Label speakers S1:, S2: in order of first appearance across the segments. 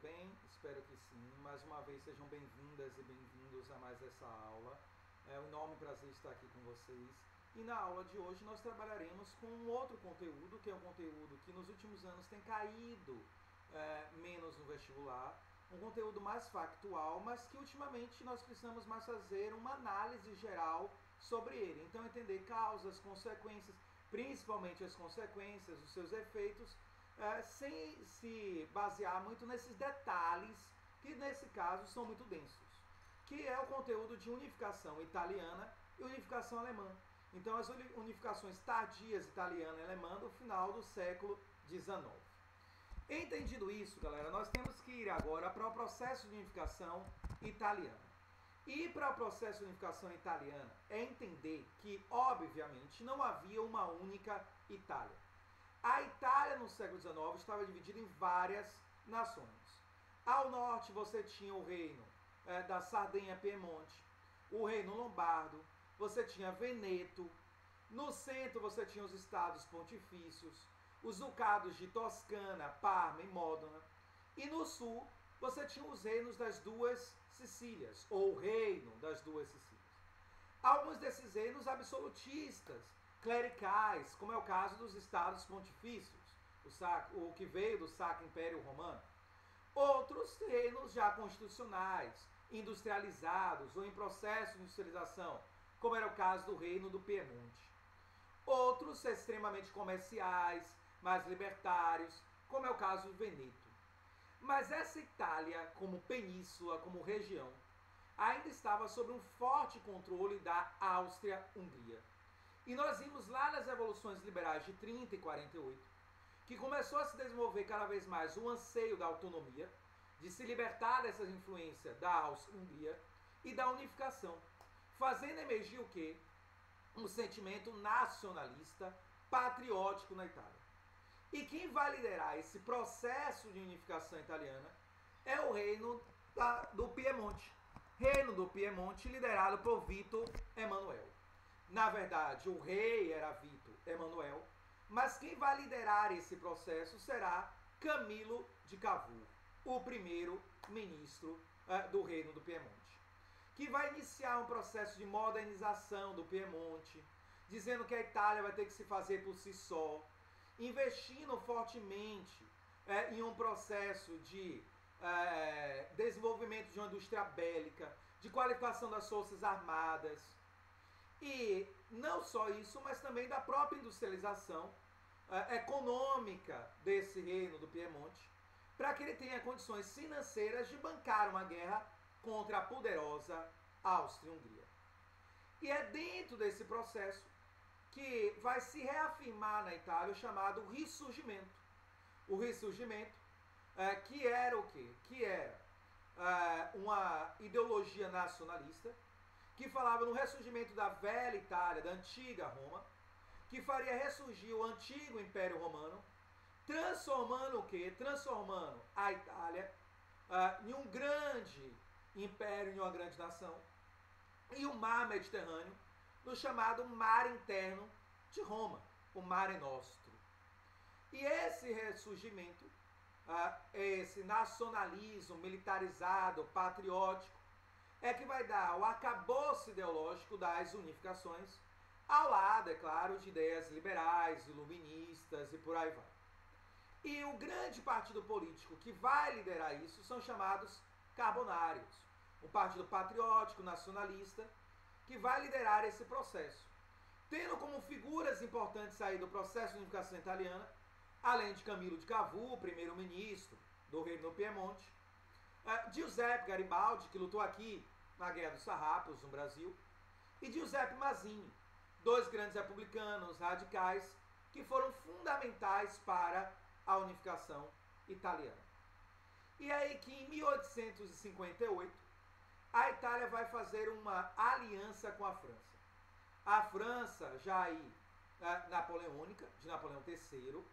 S1: bem? Espero que sim. Mais uma vez sejam bem-vindas e bem-vindos a mais essa aula. É um enorme prazer estar aqui com vocês. E na aula de hoje nós trabalharemos com um outro conteúdo, que é um conteúdo que nos últimos anos tem caído menos no vestibular, um conteúdo mais factual, mas que ultimamente nós precisamos mais fazer uma análise geral sobre ele. Então entender causas, consequências, principalmente as consequências, os seus efeitos, sem se basear muito nesses detalhes, que nesse caso são muito densos, que é o conteúdo de unificação italiana e unificação alemã. Então as unificações tardias italiana e alemã do final do século XIX. Entendido isso, galera, nós temos que ir agora para o processo de unificação italiana. E para o processo de unificação italiana é entender que, obviamente, não havia uma única Itália. A Itália no século XIX estava dividida em várias nações. Ao norte você tinha o reino da Sardenha-Piemonte, o reino lombardo, você tinha Veneto, no centro você tinha os estados pontifícios, os ducados de Toscana, Parma e Módena, e no sul você tinha os reinos das duas Sicílias, ou o reino das duas Sicílias. Alguns desses reinos absolutistas, clericais, como é o caso dos estados pontifícios, o que veio do Sacro Império Romano. Outros reinos já constitucionais, industrializados ou em processo de industrialização, como era o caso do reino do Piemonte. Outros extremamente comerciais, mais libertários, como é o caso do Veneto. Mas essa Itália, como península, como região, ainda estava sob um forte controle da Áustria-Hungria. E nós vimos lá nas revoluções liberais de 30 e 48, que começou a se desenvolver cada vez mais o anseio da autonomia, de se libertar dessa influência da Áustria-Hungria e da unificação, fazendo emergir o quê? Um sentimento nacionalista, patriótico na Itália. E quem vai liderar esse processo de unificação italiana é o reino do Piemonte. Reino do Piemonte liderado por Vito Emanuele. Na verdade, o rei era Vito Emanuele, mas quem vai liderar esse processo será Camillo de Cavour, o primeiro ministro do reino do Piemonte, que vai iniciar um processo de modernização do Piemonte, dizendo que a Itália vai ter que se fazer por si só, investindo fortemente em um processo de desenvolvimento de uma indústria bélica, de qualificação das forças armadas, e não só isso, mas também da própria industrialização econômica desse reino do Piemonte, para que ele tenha condições financeiras de bancar uma guerra contra a poderosa Áustria-Hungria. E é dentro desse processo que vai se reafirmar na Itália o chamado Ressurgimento. O Ressurgimento, que era o quê? Que era uma ideologia nacionalista, que falava no ressurgimento da velha Itália, da antiga Roma, que faria ressurgir o antigo Império Romano, transformando o quê? Transformando a Itália em um grande império, em uma grande nação, e o mar Mediterrâneo no chamado Mar Interno de Roma, o Mare Nostrum. E esse ressurgimento, esse nacionalismo militarizado, patriótico, é que vai dar o arcabouço ideológico das unificações, ao lado, é claro, de ideias liberais, iluministas e por aí vai. E o grande partido político que vai liderar isso são chamados carbonários, um partido patriótico, nacionalista, que vai liderar esse processo, tendo como figuras importantes aí do processo de unificação italiana, além de Camillo de Cavour, primeiro-ministro do reino do Piemonte, Giuseppe Garibaldi, que lutou aqui na Guerra dos Farrapos, no Brasil, e Giuseppe Mazzini, dois grandes republicanos radicais que foram fundamentais para a unificação italiana. E aí que em 1858 a Itália vai fazer uma aliança com a França. A França, já aí napoleônica, de Napoleão III,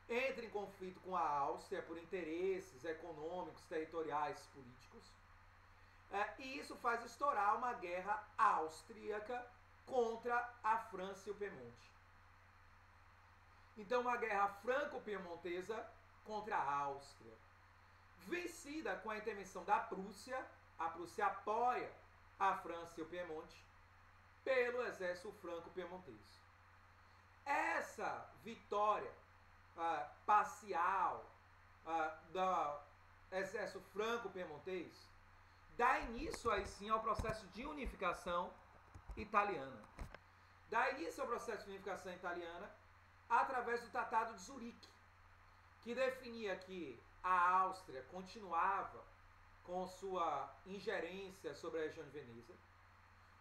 S1: entra em conflito com a Áustria por interesses econômicos, territoriais, políticos, e isso faz estourar uma guerra austríaca contra a França e o Piemonte. Então, uma guerra franco-piemontesa contra a Áustria. Vencida com a intervenção da Prússia, a Prússia apoia a França e o Piemonte pelo exército franco-piemontês. Essa vitória parcial do exército franco-piemontês dá início aí sim ao processo de unificação italiana. Dá início ao processo de unificação italiana através do Tratado de Zurique, que definia que a Áustria continuava com sua ingerência sobre a região de Veneza.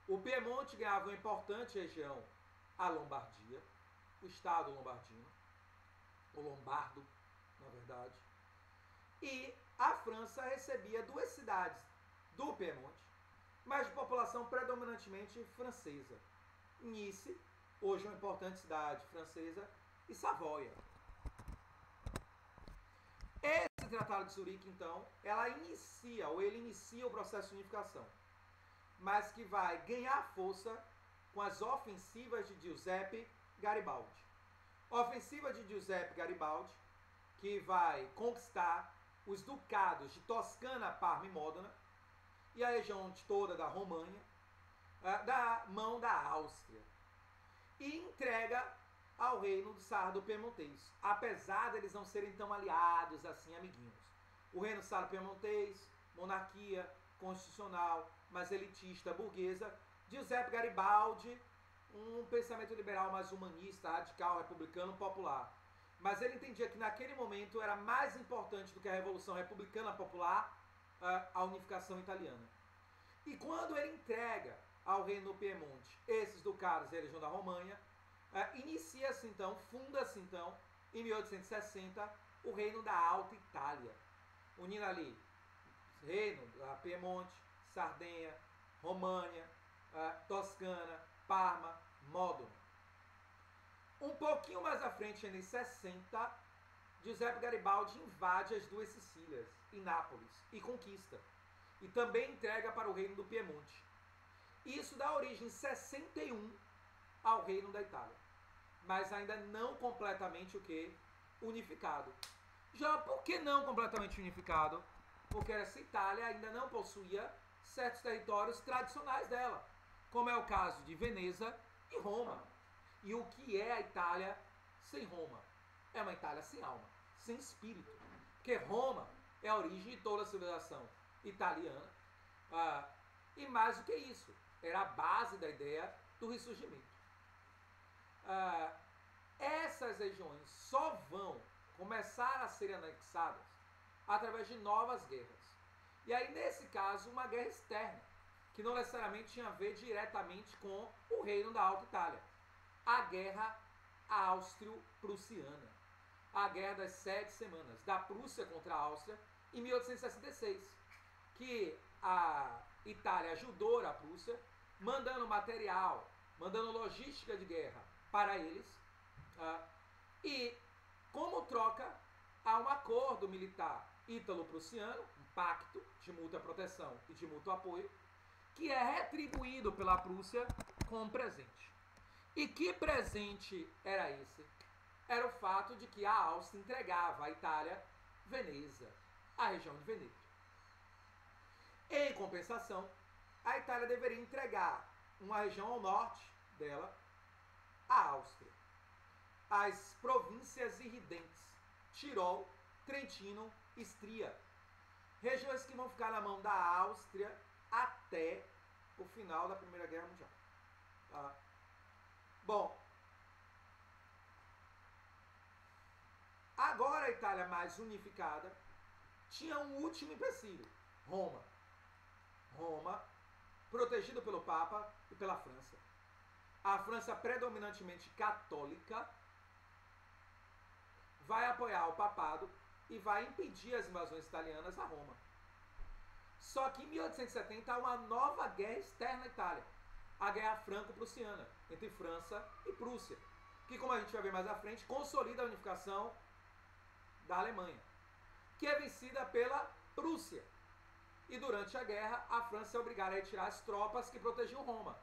S1: O Piemonte ganhava uma importante região, a Lombardia, o Estado lombardino, o lombardo, na verdade. E a França recebia 2 cidades do Piemonte, mas de população predominantemente francesa. Nice, hoje uma importante cidade francesa, e Savoia. Esse Tratado de Zurique, então, ele inicia o processo de unificação, mas que vai ganhar força com as ofensivas de Giuseppe Garibaldi. Ofensiva de Giuseppe Garibaldi, que vai conquistar os ducados de Toscana, Parma e Módena, e a região toda da Romanha, da mão da Áustria, e entrega ao reino do Sardo-Piemontês, apesar deles não serem tão aliados assim, amiguinhos. O reino Sardo-Piemontês, monarquia constitucional, mas elitista, burguesa. Giuseppe Garibaldi, um pensamento liberal mais humanista, radical, republicano, popular. Mas ele entendia que naquele momento era mais importante do que a Revolução Republicana Popular a unificação italiana. E quando ele entrega ao reino do Piemonte esses ducados e a região da Romanha, inicia-se então, funda-se então, em 1860, o reino da Alta Itália, unindo ali reino da Piemonte, Sardenha, România, Toscana, Parma, Módena. Um pouquinho mais à frente, em 60, Giuseppe Garibaldi invade as 2 Sicílias e Nápoles e conquista, e também entrega para o reino do Piemonte. Isso dá origem em 61 ao reino da Itália, mas ainda não completamente o que? Unificado. Já por que não completamente unificado? Porque essa Itália ainda não possuía certos territórios tradicionais dela, como é o caso de Veneza e Roma. E o que é a Itália sem Roma? É uma Itália sem alma, sem espírito. Porque Roma é a origem de toda a civilização italiana. E mais do que isso, era a base da ideia do ressurgimento. Essas regiões só vão começar a ser anexadas através de novas guerras. E aí, nesse caso, uma guerra externa, que não necessariamente tinha a ver diretamente com o reino da Alta Itália. A Guerra Áustrio-Prussiana. A Guerra das 7 Semanas, da Prússia contra a Áustria, em 1866, que a Itália ajudou a Prússia, mandando material, mandando logística de guerra para eles, e como troca há um acordo militar ítalo-prussiano, um pacto de mútua proteção e de mútuo apoio, que é retribuído pela Prússia com um presente. E que presente era esse? Era o fato de que a Áustria entregava à Itália Veneza, a região de Veneza. Em compensação, a Itália deveria entregar uma região ao norte dela, a Áustria. As províncias irridentes, Tirol, Trentino, Istria. Regiões que vão ficar na mão da Áustria até o final da Primeira Guerra Mundial. Tá? Bom, agora a Itália mais unificada tinha um último empecilho, Roma. Roma, protegido pelo Papa e pela França. A França, predominantemente católica, vai apoiar o papado e vai impedir as invasões italianas a Roma. Só que em 1870 há uma nova guerra externa à Itália, a Guerra Franco-Prussiana, entre França e Prússia, que, como a gente vai ver mais à frente, consolida a unificação da Alemanha, que é vencida pela Prússia. E durante a guerra, a França é obrigada a retirar as tropas que protegiam Roma.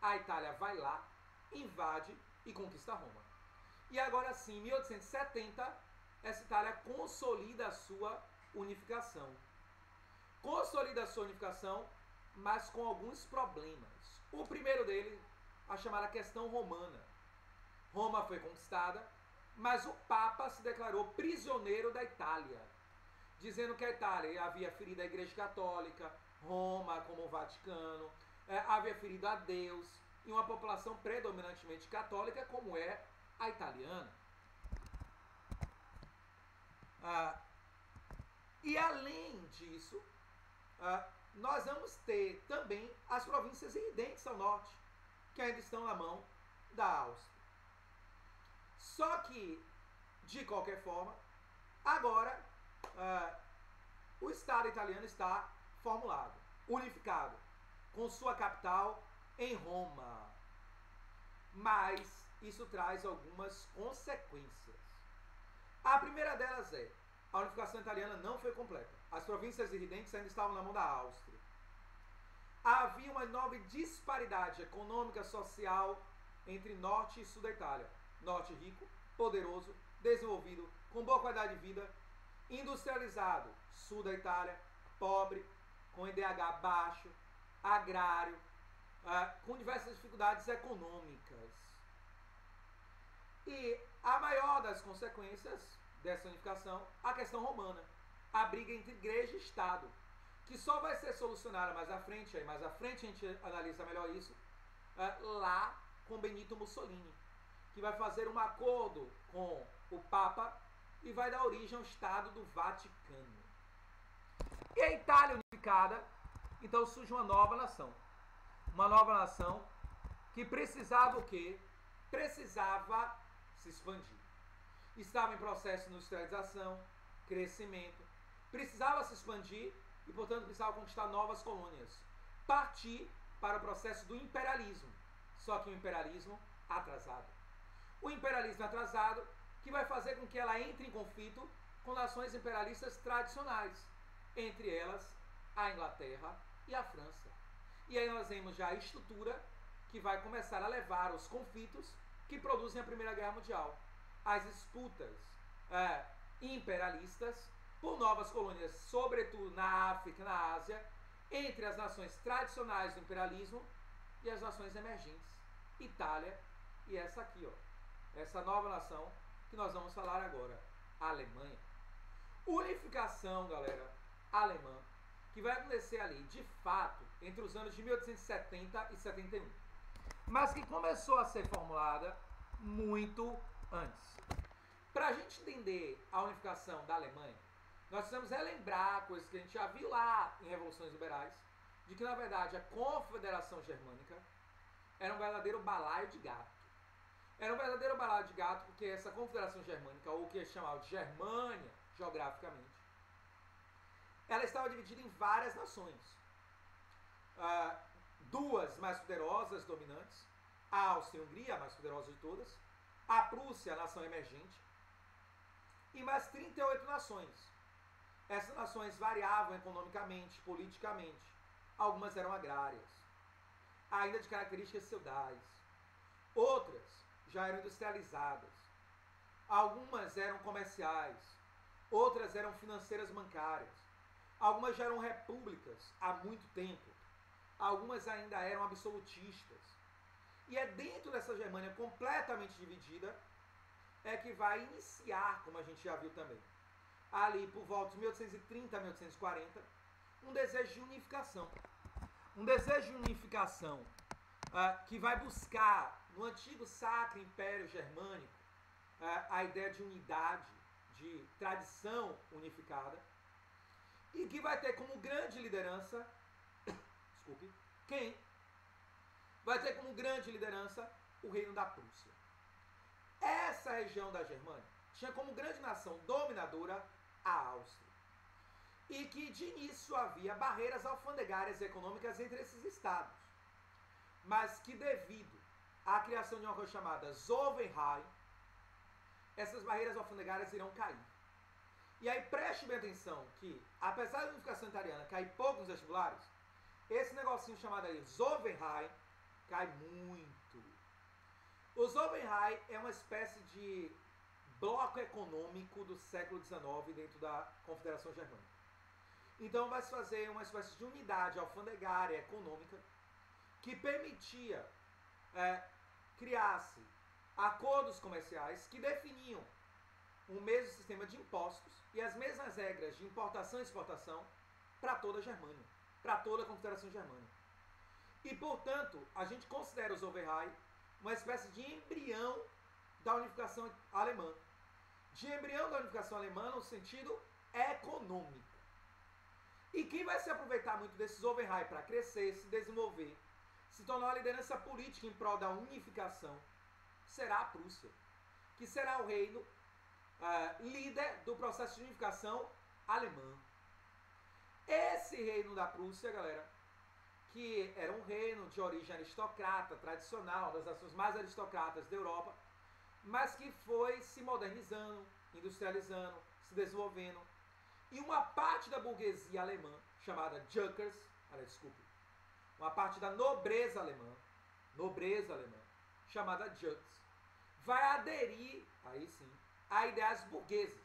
S1: A Itália vai lá, invade e conquista Roma. E agora sim, em 1870, essa Itália consolida a sua unificação. Consolida a sua unificação, mas com alguns problemas. O primeiro dele, a chamada questão romana. Roma foi conquistada, mas o Papa se declarou prisioneiro da Itália, dizendo que a Itália havia ferido a Igreja Católica, Roma como o Vaticano, havia ferido a Deus, e uma população predominantemente católica como é a italiana. E além disso, nós vamos ter também as províncias irridentes ao norte, que ainda estão na mão da Áustria. Só que, de qualquer forma, agora o Estado italiano está formulado, unificado, com sua capital em Roma. Mas isso traz algumas consequências. A primeira delas é: a unificação italiana não foi completa. As províncias irridentes ainda estavam na mão da Áustria. Havia uma enorme disparidade econômica, social entre norte e sul da Itália. Norte rico, poderoso, desenvolvido, com boa qualidade de vida, industrializado. Sul da Itália, pobre, com IDH baixo, agrário, com diversas dificuldades econômicas. E a maior das consequências dessa unificação, a questão romana, a briga entre igreja e Estado, que só vai ser solucionada mais à frente, aí mais à frente a gente analisa melhor isso, lá com Benito Mussolini, que vai fazer um acordo com o Papa e vai dar origem ao Estado do Vaticano. E a Itália unificada, então surge uma nova nação. Uma nova nação que precisava o quê? Precisava se expandir. Estava em processo de industrialização, crescimento, precisava se expandir e, portanto, precisava conquistar novas colônias. Partir para o processo do imperialismo, só que o imperialismo atrasado. O imperialismo atrasado que vai fazer com que ela entre em conflito com nações imperialistas tradicionais, entre elas a Inglaterra e a França. E aí nós vemos já a estrutura que vai começar a levar os conflitos que produzem a Primeira Guerra Mundial. As disputas imperialistas por novas colônias, sobretudo na África e na Ásia, entre as nações tradicionais do imperialismo e as nações emergentes, Itália e essa aqui, essa nova nação que nós vamos falar agora, a Alemanha. Unificação, galera, alemã, que vai acontecer ali, de fato, entre os anos de 1870 e 71, mas que começou a ser formulada muito antes. Para a gente entender a unificação da Alemanha, nós precisamos relembrar coisas que a gente já viu lá em Revoluções Liberais, de que, na verdade, a Confederação Germânica era um verdadeiro balaio de gato. Era um verdadeiro balaio de gato porque essa Confederação Germânica, ou o que é chamado de Germânia, geograficamente, ela estava dividida em várias nações. Duas mais poderosas, dominantes, a Áustria e a Hungria, a mais poderosa de todas, a Prússia, a nação emergente, e mais 38 nações. Essas nações variavam economicamente, politicamente. Algumas eram agrárias, ainda de características feudais. Outras já eram industrializadas. Algumas eram comerciais. Outras eram financeiras bancárias. Algumas já eram repúblicas há muito tempo. Algumas ainda eram absolutistas. E é dentro dessa Germânia completamente dividida é que vai iniciar, como a gente já viu também, ali por volta de 1830 a 1840, um desejo de unificação. Um desejo de unificação que vai buscar, no antigo Sacro Império Germânico, a ideia de unidade, de tradição unificada, e que vai ter como grande liderança, desculpe, quem? Vai ter como grande liderança o Reino da Prússia. Essa região da Germânia tinha como grande nação dominadora a Áustria. E que de início havia barreiras alfandegárias e econômicas entre esses estados. Mas que devido à criação de uma coisa chamada Zollverein, essas barreiras alfandegárias irão cair. E aí preste bem atenção que, apesar da unificação italiana cair pouco nos vestibulares, esse negocinho chamado aí Zollverein cai muito. O Zollverein é uma espécie de bloco econômico do século XIX dentro da Confederação Germânica. Então vai se fazer uma espécie de unidade alfandegária econômica que permitia criar-se acordos comerciais que definiam o mesmo sistema de impostos e as mesmas regras de importação e exportação para toda a Germânia, para toda a Confederação Germânica. E, portanto, a gente considera os Overreich uma espécie de embrião da unificação alemã. De embrião da unificação alemã no sentido econômico. E quem vai se aproveitar muito desses Overreich para crescer, se desenvolver, se tornar uma liderança política em prol da unificação, será a Prússia, que será o reino líder do processo de unificação alemã. Esse reino da Prússia, galera, que era um reino de origem aristocrata, tradicional, uma das nações mais aristocratas da Europa, mas que foi se modernizando, industrializando, se desenvolvendo. E uma parte da burguesia alemã, chamada Junkers, uma parte da nobreza alemã, chamada Jux, vai aderir, aí sim, a ideias burguesas,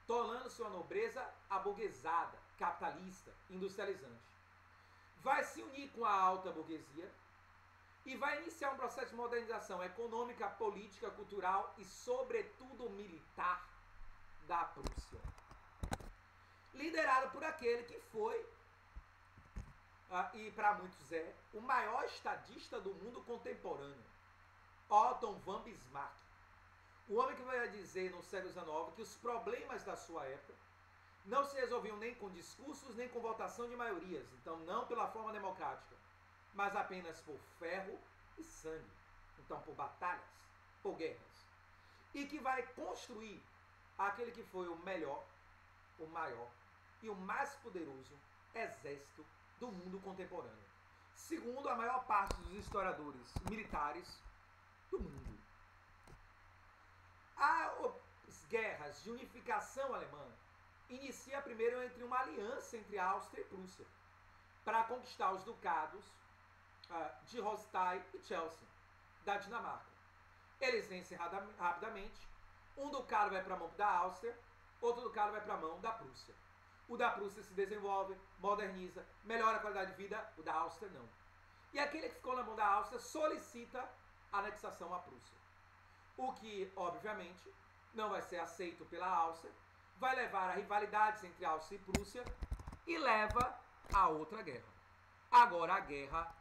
S1: tornando-se uma nobreza aburguesada, capitalista, industrializante. Vai se unir com a alta burguesia e vai iniciar um processo de modernização econômica, política, cultural e, sobretudo, militar da Prússia. Liderado por aquele que foi, e para muitos é, o maior estadista do mundo contemporâneo, Otto von Bismarck. O homem que vai dizer no século XIX que os problemas da sua época não se resolviam nem com discursos, nem com votação de maiorias, então não pela forma democrática, mas apenas por ferro e sangue, então por batalhas, por guerras. E que vai construir aquele que foi o melhor, o maior e o mais poderoso exército do mundo contemporâneo, segundo a maior parte dos historiadores militares do mundo. As guerras de unificação alemã inicia primeiro entre uma aliança entre Áustria e Prússia para conquistar os ducados de Holstein e Chelsea, da Dinamarca. Eles vencem rapidamente, um ducado vai para a mão da Áustria, outro ducado vai para a mão da Prússia. O da Prússia se desenvolve, moderniza, melhora a qualidade de vida, o da Áustria não. E aquele que ficou na mão da Áustria solicita a anexação à Prússia. O que, obviamente, não vai ser aceito pela Áustria, vai levar a rivalidades entre Áustria e Prússia e leva a outra guerra. Agora a guerra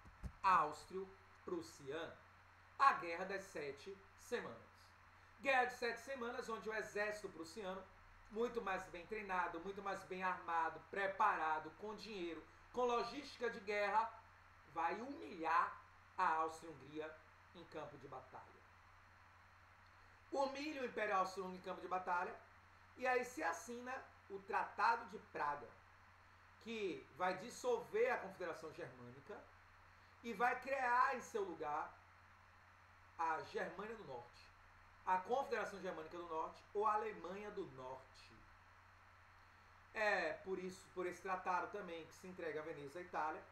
S1: áustrio-prussiana. A Guerra das 7 Semanas. Guerra de 7 Semanas, onde o exército prussiano, muito mais bem treinado, muito mais bem armado, preparado, com dinheiro, com logística de guerra, vai humilhar a Áustria-Hungria em campo de batalha. Humilha o Império Austro-Húngaro em campo de batalha, e aí se assina o Tratado de Praga, que vai dissolver a Confederação Germânica e vai criar em seu lugar a Germânia do Norte, a Confederação Germânica do Norte ou a Alemanha do Norte. É por esse tratado também que se entrega a Veneza à Itália.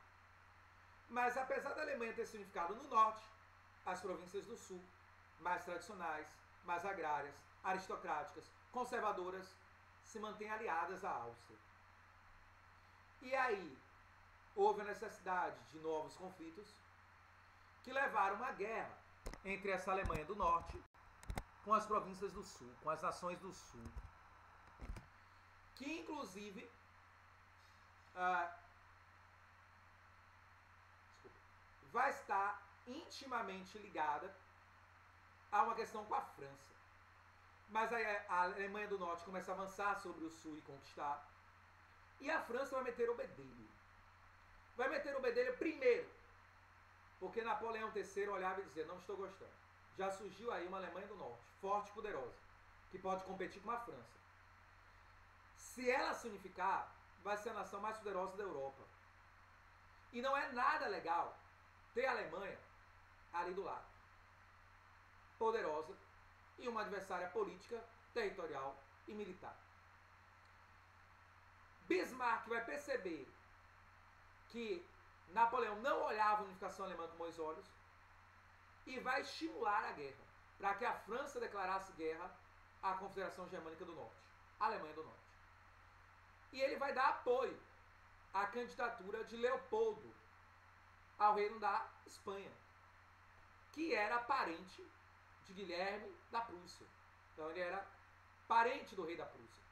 S1: Mas apesar da Alemanha ter se unificado no norte, as províncias do sul, mais tradicionais, mais agrárias, aristocráticas, conservadoras, se mantêm aliadas à Áustria. E aí, houve a necessidade de novos conflitos que levaram a uma guerra entre essa Alemanha do Norte com as províncias do Sul, com as nações do Sul, que inclusive vai estar intimamente ligada a uma questão com a França. Mas a Alemanha do Norte começa a avançar sobre o Sul e conquistar, e a França vai meter o bedelho. Vai meter o bedelho primeiro, porque Napoleão III olhava e dizia, não estou gostando. Já surgiu aí uma Alemanha do Norte, forte e poderosa, que pode competir com a França. Se ela se unificar, vai ser a nação mais poderosa da Europa. E não é nada legal ter a Alemanha ali do lado. Poderosa e uma adversária política, territorial e militar. Bismarck vai perceber que Napoleão não olhava a unificação alemã com bons olhos e vai estimular a guerra, para que a França declarasse guerra a Confederação Germânica do Norte, a Alemanha do Norte. E ele vai dar apoio à candidatura de Leopoldo ao reino da Espanha, que era parente de Guilherme da Prússia. Então ele era parente do rei da Prússia,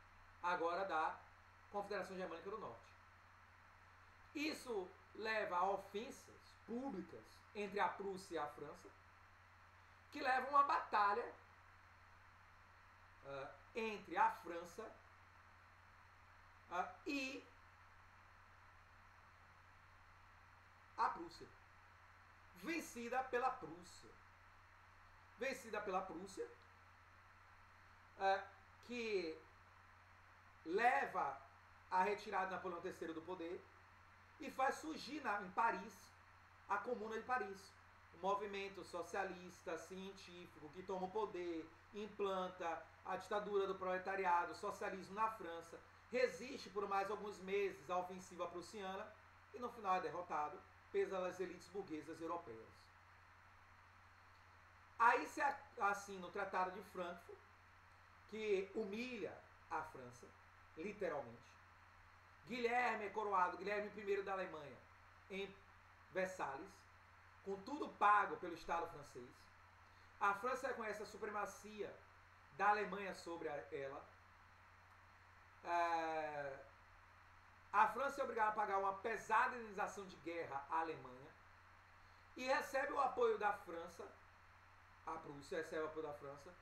S1: agora da Confederação Germânica do Norte. Isso leva a ofensas públicas entre a Prússia e a França, que levam a uma batalha entre a França e a Prússia. Vencida pela Prússia. Vencida pela Prússia, que leva a retirada de Napoleão III do poder e faz surgir em Paris a Comuna de Paris, um movimento socialista, científico, que toma o poder, implanta a ditadura do proletariado, o socialismo na França, resiste por mais alguns meses à ofensiva prussiana e no final é derrotado pelas elites burguesas europeias. Aí se assina o Tratado de Frankfurt, que humilha a França, literalmente. Guilherme é coroado, Guilherme I da Alemanha, em Versalhes, com tudo pago pelo Estado francês. A França reconhece a supremacia da Alemanha sobre ela. A França é obrigada a pagar uma pesada indenização de guerra à Alemanha e recebe o apoio da França, a Prússia recebe o apoio da França,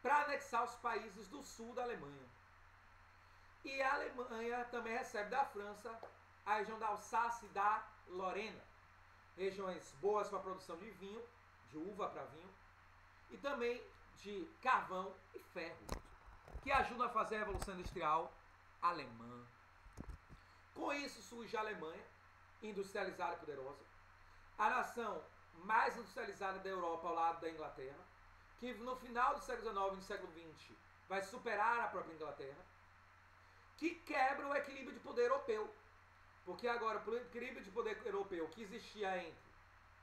S1: para anexar os países do sul da Alemanha. E a Alemanha também recebe da França a região da Alsácia e da Lorena, regiões boas para a produção de vinho, de uva para vinho, e também de carvão e ferro, que ajudam a fazer a Revolução Industrial alemã. Com isso surge a Alemanha, industrializada e poderosa, a nação mais industrializada da Europa ao lado da Inglaterra, que no final do século XIX e no século XX vai superar a própria Inglaterra, que quebra o equilíbrio de poder europeu. Porque agora o equilíbrio de poder europeu que existia entre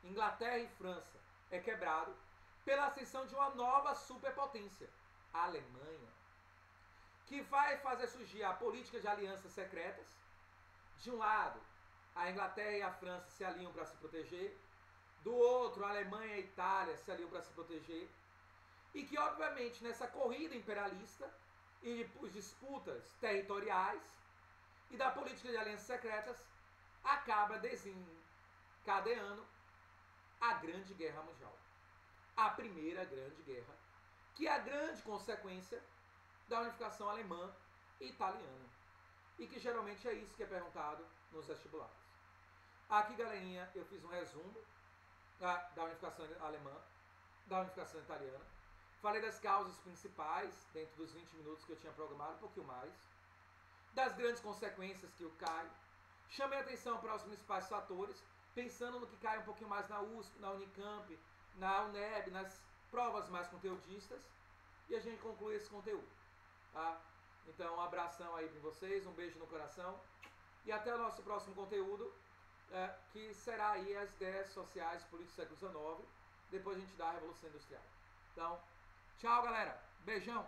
S1: Inglaterra e França é quebrado pela ascensão de uma nova superpotência, a Alemanha, que vai fazer surgir a política de alianças secretas. De um lado, a Inglaterra e a França se alinham para se proteger, do outro, a Alemanha e a Itália se alinham para se proteger, e que, obviamente, nessa corrida imperialista e de disputas territoriais e da política de alianças secretas, acaba desencadeando a Grande Guerra Mundial. A Primeira Grande Guerra, que é a grande consequência da unificação alemã e italiana. E que geralmente é isso que é perguntado nos vestibulares. Aqui, galerinha, eu fiz um resumo da unificação alemã, da unificação italiana. Falei das causas principais, dentro dos 20 minutos que eu tinha programado, um pouquinho mais. Das grandes consequências que o cai. Chamei a atenção para os principais fatores, pensando no que cai um pouquinho mais na USP, na Unicamp, na UNEB, nas provas mais conteudistas. E a gente conclui esse conteúdo. Tá? Então, um abração aí para vocês, um beijo no coração. E até o nosso próximo conteúdo, que será aí as ideias sociais políticas do século XIX. Depois a gente dá a Revolução Industrial. Então, tchau, galera. Beijão.